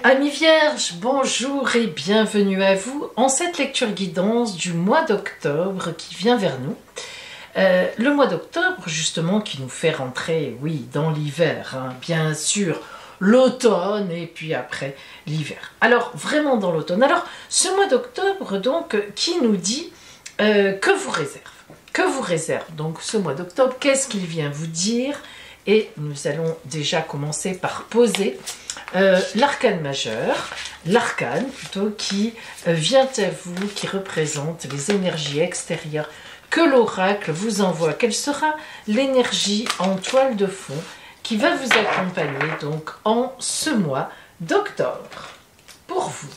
Amis vierges, bonjour et bienvenue à vous en cette lecture guidance du mois d'octobre qui vient vers nous. Le mois d'octobre justement qui nous fait rentrer, oui, dans l'hiver, hein, bien sûr, l'automne et puis après l'hiver. Alors vraiment dans l'automne. Alors ce mois d'octobre donc qui nous dit que vous réserve. Que vous réserve donc ce mois d'octobre, qu'est-ce qu'il vient vous dire? Et nous allons déjà commencer par poser l'arcane majeur, l'arcane plutôt qui vient à vous, qui représente les énergies extérieures que l'oracle vous envoie. Quelle sera l'énergie en toile de fond qui va vous accompagner donc en ce mois d'octobre pour vous?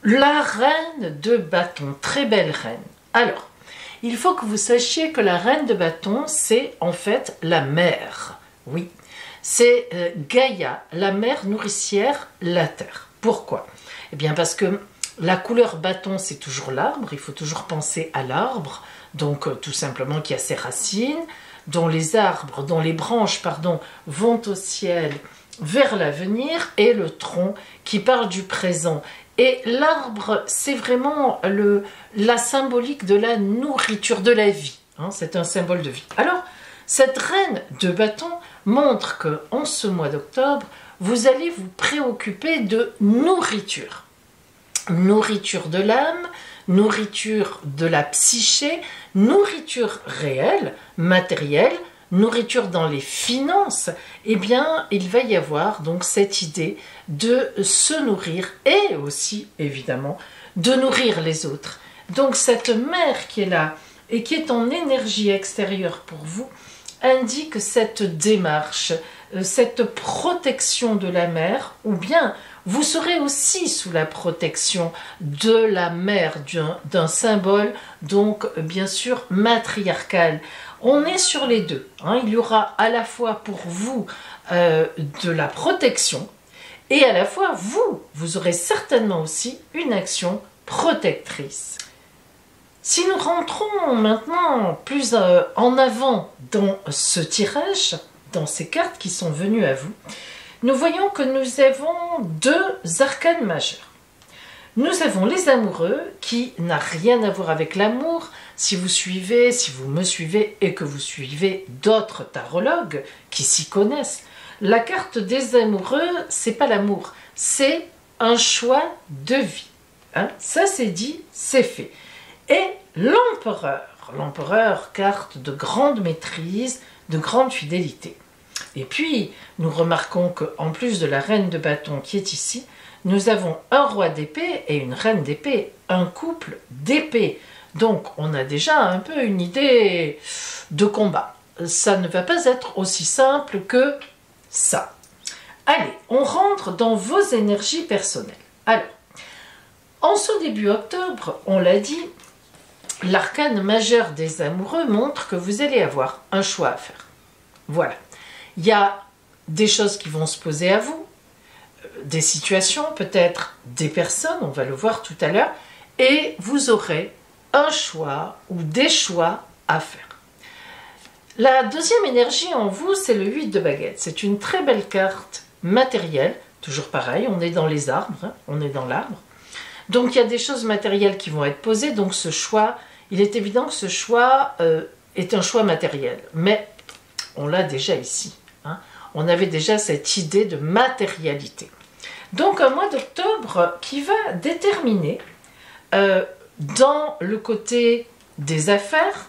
La reine de bâton, très belle reine. Alors, il faut que vous sachiez que la reine de bâton, c'est en fait la mère. Oui, c'est Gaïa, la mère nourricière, la terre. Pourquoi? Eh bien parce que la couleur bâton, c'est toujours l'arbre. Il faut toujours penser à l'arbre. Donc tout simplement qui a ses racines, dont les arbres, dont les branches, pardon, vont au ciel vers l'avenir, et le tronc qui parle du présent. Et l'arbre, c'est vraiment la symbolique de la nourriture, de la vie. Hein, c'est un symbole de vie. Alors, cette reine de bâton montre qu'en ce mois d'octobre, vous allez vous préoccuper de nourriture. Nourriture de l'âme, nourriture de la psyché, nourriture réelle, matérielle, nourriture dans les finances. Eh bien, il va y avoir donc cette idée de se nourrir et aussi, évidemment, de nourrir les autres. Donc, cette mère qui est là et qui est en énergie extérieure pour vous, indique cette démarche, cette protection de la mère, ou bien vous serez aussi sous la protection de la mère, d'un symbole, donc bien sûr matriarcal. On est sur les deux. Hein. Il y aura à la fois pour vous de la protection et à la fois vous aurez certainement aussi une action protectrice. Si nous rentrons maintenant plus en avant dans ce tirage, dans ces cartes qui sont venues à vous, nous voyons que nous avons deux arcanes majeurs. Nous avons les amoureux qui n'a rien à voir avec l'amour. Si vous me suivez et que vous suivez d'autres tarologues qui s'y connaissent, la carte des amoureux, c'est pas l'amour, c'est un choix de vie. Hein? Ça c'est dit, c'est fait. Et l'empereur, carte de grande maîtrise, de grande fidélité. Et puis, nous remarquons qu'en plus de la reine de bâton qui est ici, nous avons un roi d'épée et une reine d'épée, un couple d'épée. Donc, on a déjà un peu une idée de combat. Ça ne va pas être aussi simple que ça. Allez, on rentre dans vos énergies personnelles. Alors, en ce début octobre, on l'a dit, l'arcane majeur des amoureux montre que vous allez avoir un choix à faire. Voilà. Il y a des choses qui vont se poser à vous, des situations, peut-être des personnes, on va le voir tout à l'heure, et vous aurez un choix ou des choix à faire. La deuxième énergie en vous, c'est le 8 de baguette. C'est une très belle carte matérielle, toujours pareil, on est dans les arbres, hein, on est dans l'arbre. Donc il y a des choses matérielles qui vont être posées, donc ce choix, il est évident que ce choix est un choix matériel, mais on l'a déjà ici. Hein. On avait déjà cette idée de matérialité. Donc un mois d'octobre qui va déterminer dans le côté des affaires,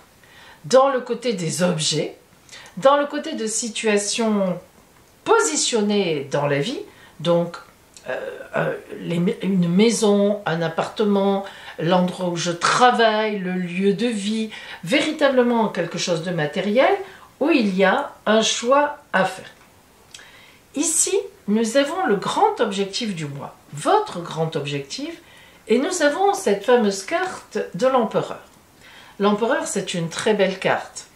dans le côté des objets, dans le côté de situations positionnées dans la vie, donc une maison, un appartement, l'endroit où je travaille, le lieu de vie, véritablement quelque chose de matériel où il y a un choix à faire. Ici, nous avons le grand objectif du mois, votre grand objectif, et nous avons cette fameuse carte de l'empereur. L'empereur, c'est une très belle carte.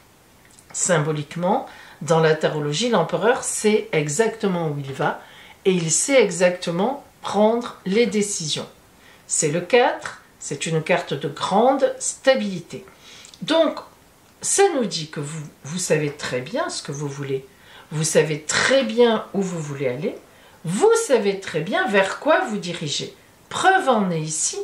Symboliquement, dans la tarologie, l'empereur sait exactement où il va et il sait exactement prendre les décisions. C'est le 4, c'est une carte de grande stabilité. Donc, ça nous dit que vous savez très bien ce que vous voulez. vous savez très bien où vous voulez aller, vous savez très bien vers quoi vous dirigez. Preuve en est ici,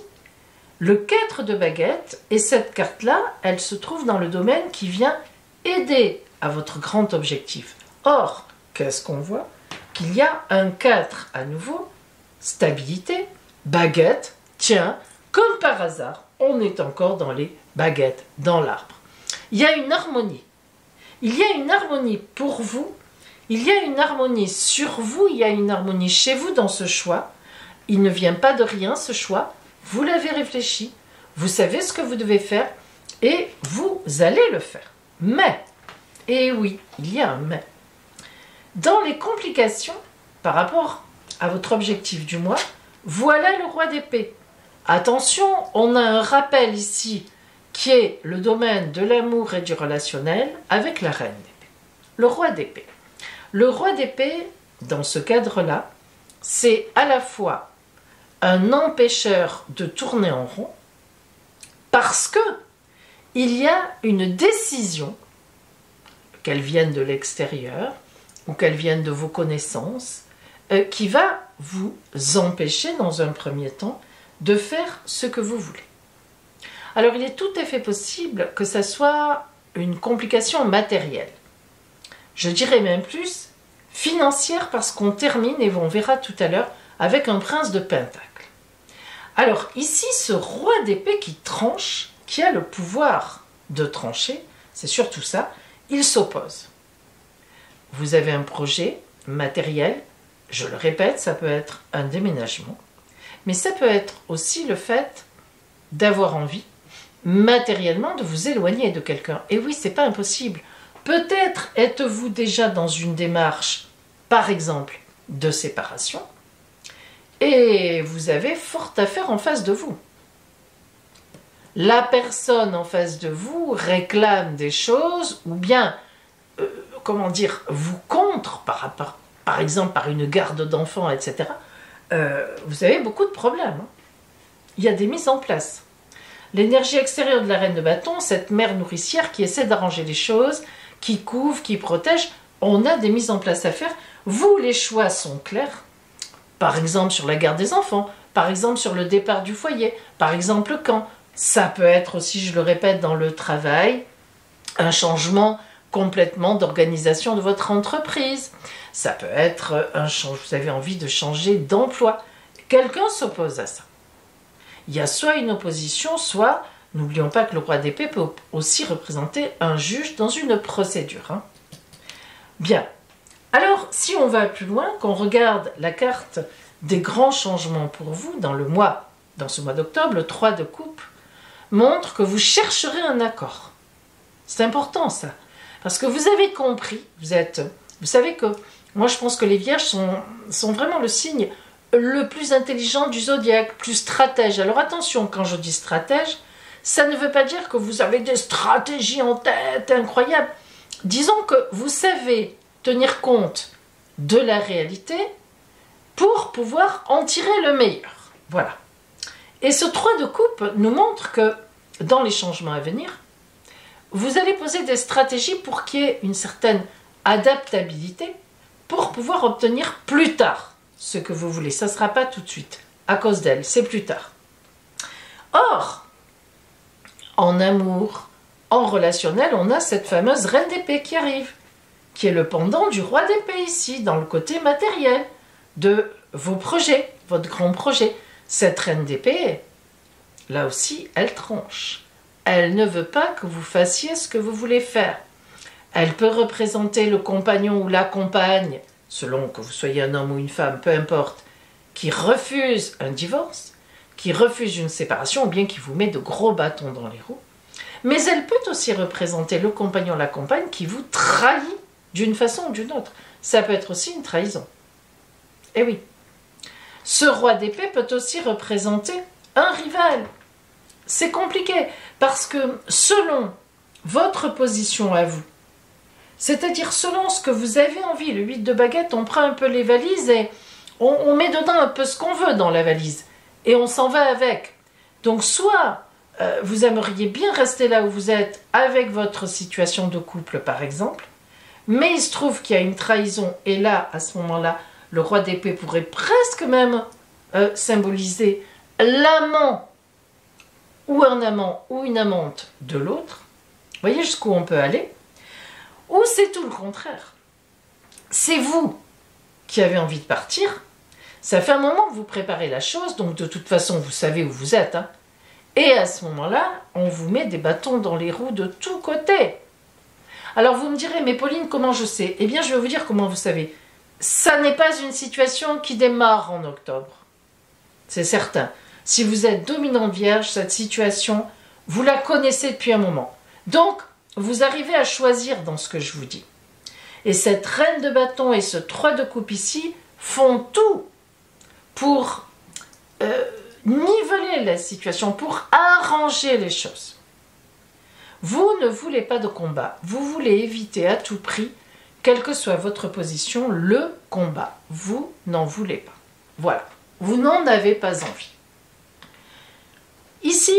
le 4 de baguette, et cette carte-là, elle se trouve dans le domaine qui vient aider à votre grand objectif. Or, qu'est-ce qu'on voit? Qu'il y a un 4 à nouveau, stabilité, baguette, tiens, comme par hasard, on est encore dans les baguettes, dans l'arbre. Il y a une harmonie. Il y a une harmonie pour vous, il y a une harmonie sur vous, il y a une harmonie chez vous dans ce choix. Il ne vient pas de rien ce choix, vous l'avez réfléchi, vous savez ce que vous devez faire et vous allez le faire. Mais, et oui, il y a un mais, dans les complications par rapport à votre objectif du mois, voilà le roi d'épée. Attention, on a un rappel ici qui est le domaine de l'amour et du relationnel avec la reine d'épée. Le roi d'épée. Le roi d'épée, dans ce cadre-là, c'est à la fois un empêcheur de tourner en rond parce que il y a une décision, qu'elle vienne de l'extérieur ou qu'elle vienne de vos connaissances, qui va vous empêcher dans un premier temps de faire ce que vous voulez. Alors il est tout à fait possible que ça soit une complication matérielle. Je dirais même plus financière parce qu'on termine, et on verra tout à l'heure, avec un prince de pentacle. Alors ici, ce roi d'épée qui tranche, qui a le pouvoir de trancher, c'est surtout ça, il s'oppose. Vous avez un projet matériel, je le répète, ça peut être un déménagement, mais ça peut être aussi le fait d'avoir envie, matériellement, de vous éloigner de quelqu'un. Et oui, c'est pas impossible. Peut-être êtes-vous déjà dans une démarche, par exemple, de séparation, et vous avez fort à faire en face de vous. La personne en face de vous réclame des choses, ou bien, comment dire, vous contre, par exemple par une garde d'enfants, etc. Vous avez beaucoup de problèmes. Hein. Il y a des mises en place. L'énergie extérieure de la reine de bâton, cette mère nourricière qui essaie d'arranger les choses, qui couvre, qui protège, on a des mises en place à faire. Vous, les choix sont clairs. Par exemple sur la garde des enfants, par exemple sur le départ du foyer, par exemple quand. Ça peut être aussi, je le répète, dans le travail, un changement complètement d'organisation de votre entreprise. Ça peut être un changement, vous avez envie de changer d'emploi. Quelqu'un s'oppose à ça. Il y a soit une opposition, soit, n'oublions pas que le roi d'épée peut aussi représenter un juge dans une procédure. Hein. Bien. Alors, si on va plus loin, qu'on regarde la carte des grands changements pour vous dans ce mois d'octobre, le 3 de coupe, montre que vous chercherez un accord. C'est important ça, parce que vous avez compris, vous savez que, moi je pense que les vierges sont vraiment le signe le plus intelligent du zodiaque, plus stratège. Alors attention, quand je dis stratège, ça ne veut pas dire que vous avez des stratégies en tête incroyables. Disons que vous savez tenir compte de la réalité pour pouvoir en tirer le meilleur. Voilà. Et ce 3 de coupe nous montre que dans les changements à venir, vous allez poser des stratégies pour qu'il y ait une certaine adaptabilité pour pouvoir obtenir plus tard ce que vous voulez. Ça ne sera pas tout de suite à cause d'elle, c'est plus tard. Or, en amour, en relationnel, on a cette fameuse reine d'épée qui arrive, qui est le pendant du roi d'épée ici, dans le côté matériel de vos projets, votre grand projet. Cette reine d'épée, là aussi, elle tranche. Elle ne veut pas que vous fassiez ce que vous voulez faire. Elle peut représenter le compagnon ou la compagne, selon que vous soyez un homme ou une femme, peu importe, qui refuse un divorce, qui refuse une séparation, ou bien qui vous met de gros bâtons dans les roues. Mais elle peut aussi représenter le compagnon ou la compagne qui vous trahit d'une façon ou d'une autre. Ça peut être aussi une trahison. Eh oui. Ce roi d'épée peut aussi représenter un rival. C'est compliqué parce que selon votre position à vous, c'est-à-dire selon ce que vous avez envie, le 8 de baguette, on prend un peu les valises et on met dedans un peu ce qu'on veut dans la valise et on s'en va avec. Donc soit vous aimeriez bien rester là où vous êtes avec votre situation de couple par exemple, mais il se trouve qu'il y a une trahison, et là, à ce moment-là, le roi d'épée pourrait presque même symboliser l'amant ou un amant ou une amante de l'autre. Vous voyez jusqu'où on peut aller? Ou c'est tout le contraire. C'est vous qui avez envie de partir. Ça fait un moment que vous préparez la chose, donc de toute façon, vous savez où vous êtes. Hein. Et à ce moment-là, on vous met des bâtons dans les roues de tous côtés. Alors vous me direz, mais Pauline, comment je sais? Eh bien, je vais vous dire comment vous savez. Ça n'est pas une situation qui démarre en octobre. C'est certain. Si vous êtes dominante vierge, cette situation, vous la connaissez depuis un moment. Donc, vous arrivez à choisir dans ce que je vous dis. Et cette reine de bâton et ce 3 de coupe ici font tout pour niveler la situation, pour arranger les choses. Vous ne voulez pas de combat. Vous voulez éviter à tout prix, quelle que soit votre position, le combat. Vous n'en voulez pas. Voilà. Vous n'en avez pas envie. Ici,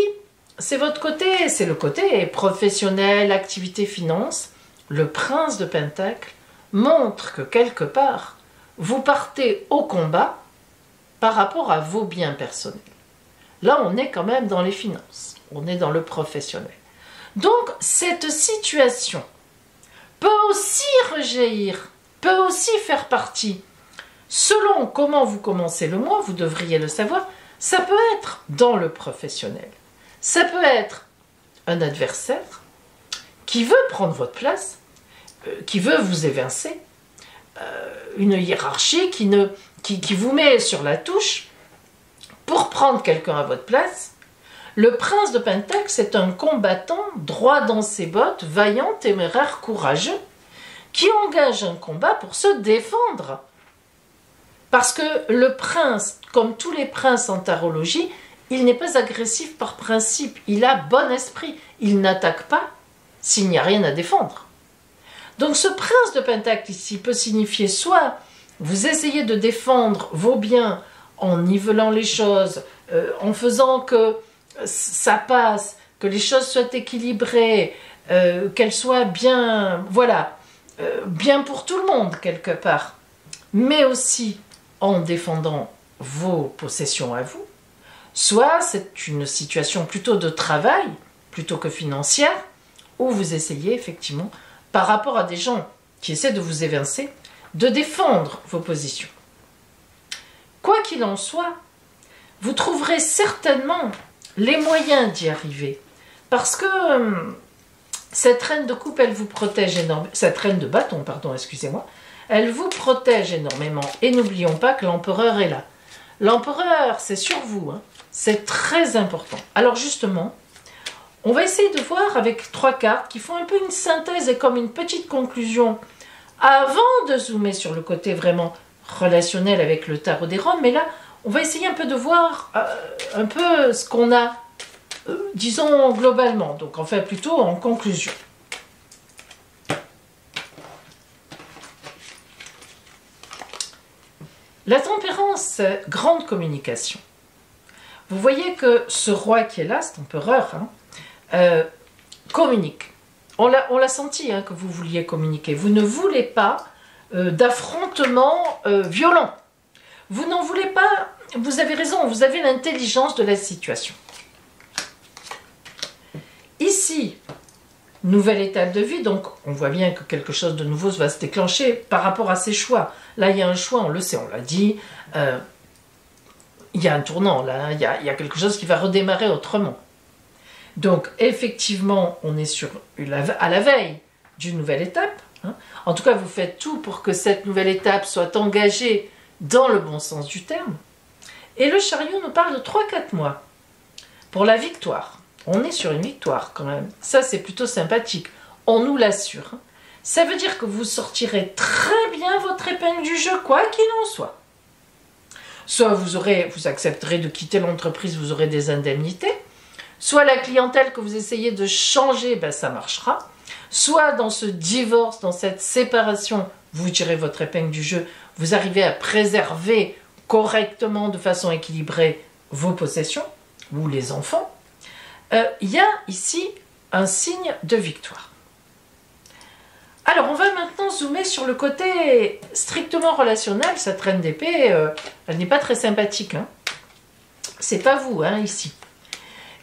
c'est votre côté, c'est le côté professionnel, activité, finance. Le prince de Pentacle montre que quelque part, vous partez au combat par rapport à vos biens personnels. Là, on est quand même dans les finances. On est dans le professionnel. Donc, cette situation peut aussi rejaillir, peut aussi faire partie. Selon comment vous commencez le mois, vous devriez le savoir, ça peut être dans le professionnel. Ça peut être un adversaire qui veut prendre votre place, qui veut vous évincer, une hiérarchie qui vous met sur la touche pour prendre quelqu'un à votre place. Le prince de Pentacle, c'est un combattant droit dans ses bottes, vaillant, téméraire, courageux, qui engage un combat pour se défendre. Parce que le prince, comme tous les princes en tarologie, il n'est pas agressif par principe, il a bon esprit, il n'attaque pas s'il n'y a rien à défendre. Donc ce prince de Pentacle ici peut signifier soit vous essayez de défendre vos biens en nivelant les choses, en faisant que ça passe, que les choses soient équilibrées, qu'elles soient bien, voilà, bien pour tout le monde quelque part, mais aussi en défendant vos possessions à vous, soit c'est une situation plutôt de travail, plutôt que financière, où vous essayez effectivement, par rapport à des gens qui essaient de vous évincer, de défendre vos positions. Quoi qu'il en soit, vous trouverez certainement les moyens d'y arriver, parce que cette reine de coupe, elle vous protège énormément, cette reine de bâton, pardon, excusez-moi, elle vous protège énormément. Et n'oublions pas que l'empereur est là. L'empereur, c'est sur vous, hein. C'est très important. Alors justement, on va essayer de voir avec 3 cartes qui font un peu une synthèse et comme une petite conclusion avant de zoomer sur le côté vraiment relationnel avec le tarot des Roms. Mais là, on va essayer un peu de voir un peu ce qu'on a, disons, globalement. Donc, enfin, plutôt en conclusion. La tempérance, grande communication. Vous voyez que ce roi qui est là, cet empereur, hein, communique. On l'a senti hein, que vous vouliez communiquer. Vous ne voulez pas d'affrontement violent. Vous n'en voulez pas, vous avez raison, vous avez l'intelligence de la situation. Ici, nouvelle étape de vie, donc on voit bien que quelque chose de nouveau va se déclencher par rapport à ses choix. Là, il y a un choix, on le sait, on l'a dit. Il y a un tournant, là, il y a quelque chose qui va redémarrer autrement. Donc, effectivement, on est à la veille d'une nouvelle étape. Hein. En tout cas, vous faites tout pour que cette nouvelle étape soit engagée dans le bon sens du terme. Et le chariot nous parle de 3-4 mois pour la victoire. On est sur une victoire quand même. Ça, c'est plutôt sympathique. On nous l'assure. Ça veut dire que vous sortirez très bien votre épingle du jeu, quoi qu'il en soit. Soit vous accepterez de quitter l'entreprise, vous aurez des indemnités. Soit la clientèle que vous essayez de changer, ben ça marchera. Soit dans ce divorce, dans cette séparation, vous tirez votre épingle du jeu, vous arrivez à préserver correctement, de façon équilibrée, vos possessions ou les enfants. Il y a ici un signe de victoire. Alors, on va maintenant zoomer sur le côté strictement relationnel. Cette reine d'épée, elle n'est pas très sympathique. Hein. C'est pas vous, hein, ici.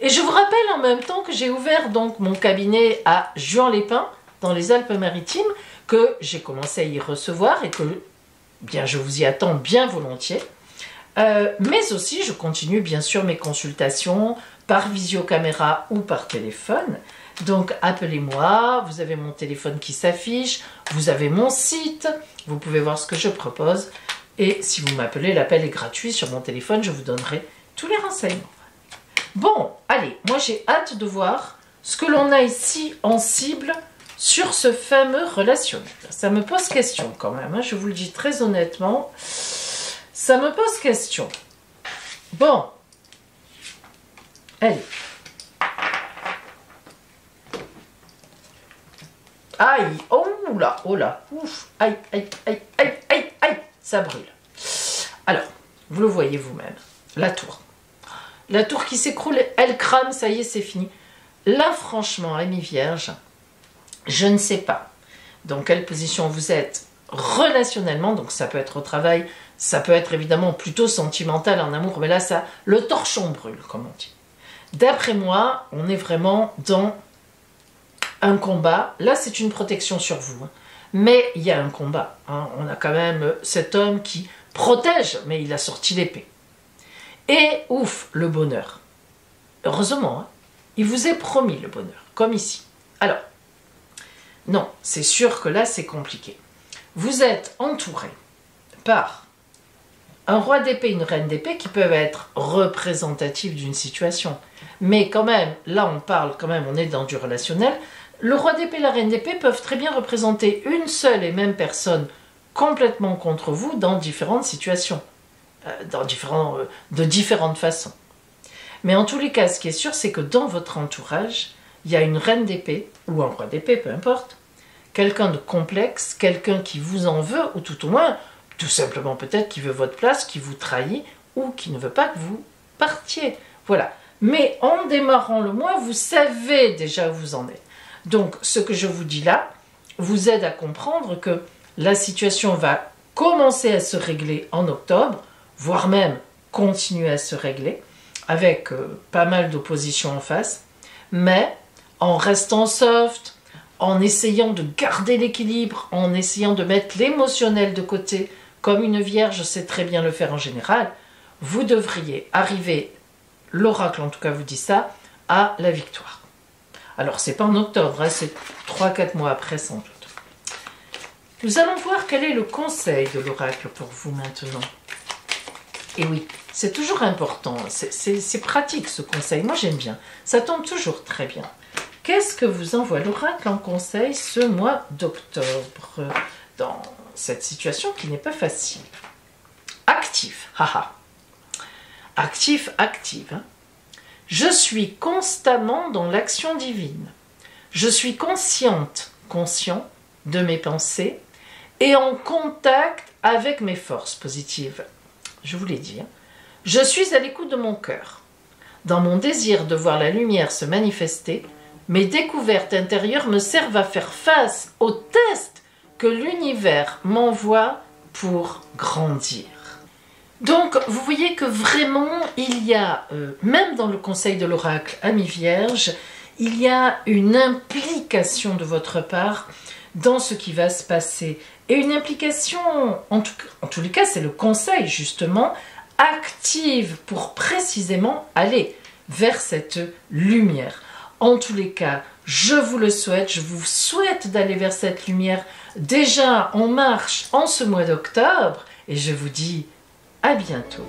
Et je vous rappelle en même temps que j'ai ouvert donc mon cabinet à Juan-les-Pins, dans les Alpes-Maritimes, que j'ai commencé à y recevoir et que bien, je vous y attends bien volontiers. Mais aussi, je continue bien sûr mes consultations par visiocaméra ou par téléphone. Donc appelez-moi, vous avez mon téléphone qui s'affiche, vous avez mon site, vous pouvez voir ce que je propose. Et si vous m'appelez, l'appel est gratuit sur mon téléphone, je vous donnerai tous les renseignements. Bon, allez, moi j'ai hâte de voir ce que l'on a ici en cible sur ce fameux relationnel. Ça me pose question quand même, hein, je vous le dis très honnêtement, ça me pose question. Bon, allez. Aïe, oh là, ouf, aïe, aïe, aïe, aïe, aïe, aïe, ça brûle. Alors, vous le voyez vous-même, la tour. La tour qui s'écroule, elle crame, ça y est, c'est fini. Là, franchement, Amis Vierge, je ne sais pas dans quelle position vous êtes relationnellement, donc ça peut être au travail, ça peut être évidemment plutôt sentimental en amour, mais là, ça, le torchon brûle, comme on dit. D'après moi, on est vraiment dans un combat. Là, c'est une protection sur vous. Hein. Mais il y a un combat. Hein. On a quand même cet homme qui protège, mais il a sorti l'épée. Et ouf, le bonheur. Heureusement, hein, il vous est promis le bonheur, comme ici. Alors, non, c'est sûr que là, c'est compliqué. Vous êtes entouré par un roi d'épée, une reine d'épée qui peuvent être représentatifs d'une situation. Mais quand même, là, on parle quand même, on est dans du relationnel. Le roi d'épée et la reine d'épée peuvent très bien représenter une seule et même personne complètement contre vous dans différentes situations, de différentes façons. Mais en tous les cas, ce qui est sûr, c'est que dans votre entourage, il y a une reine d'épée, ou un roi d'épée, peu importe, quelqu'un de complexe, quelqu'un qui vous en veut, ou tout au moins, tout simplement peut-être qui veut votre place, qui vous trahit, ou qui ne veut pas que vous partiez. Voilà. Mais en démarrant le mois, vous savez déjà où vous en êtes. Donc, ce que je vous dis là vous aide à comprendre que la situation va commencer à se régler en octobre, voire même continuer à se régler, avec pas mal d'opposition en face, mais en restant soft, en essayant de garder l'équilibre, en essayant de mettre l'émotionnel de côté, comme une vierge sait très bien le faire en général, vous devriez arriver, l'oracle en tout cas vous dit ça, à la victoire. Alors, c'est pas en octobre, hein, c'est 3-4 mois après sans doute. Nous allons voir quel est le conseil de l'oracle pour vous maintenant. Et oui, c'est toujours important, c'est pratique ce conseil, moi j'aime bien, ça tombe toujours très bien. Qu'est-ce que vous envoie l'oracle en conseil ce mois d'octobre dans cette situation qui n'est pas facile? Actif, haha. Actif, active, hein. Je suis constamment dans l'action divine. Je suis consciente, conscient de mes pensées et en contact avec mes forces positives. Je vous l'ai dit. Hein. Je suis à l'écoute de mon cœur. Dans mon désir de voir la lumière se manifester, mes découvertes intérieures me servent à faire face aux tests que l'univers m'envoie pour grandir. Donc, vous voyez que vraiment, il y a, même dans le conseil de l'oracle Amis Vierge, il y a une implication de votre part dans ce qui va se passer. Et une implication, en tous les cas, c'est le conseil justement, active pour précisément aller vers cette lumière. En tous les cas, je vous le souhaite, je vous souhaite d'aller vers cette lumière déjà en marche en ce mois d'octobre. Et je vous dis à bientôt.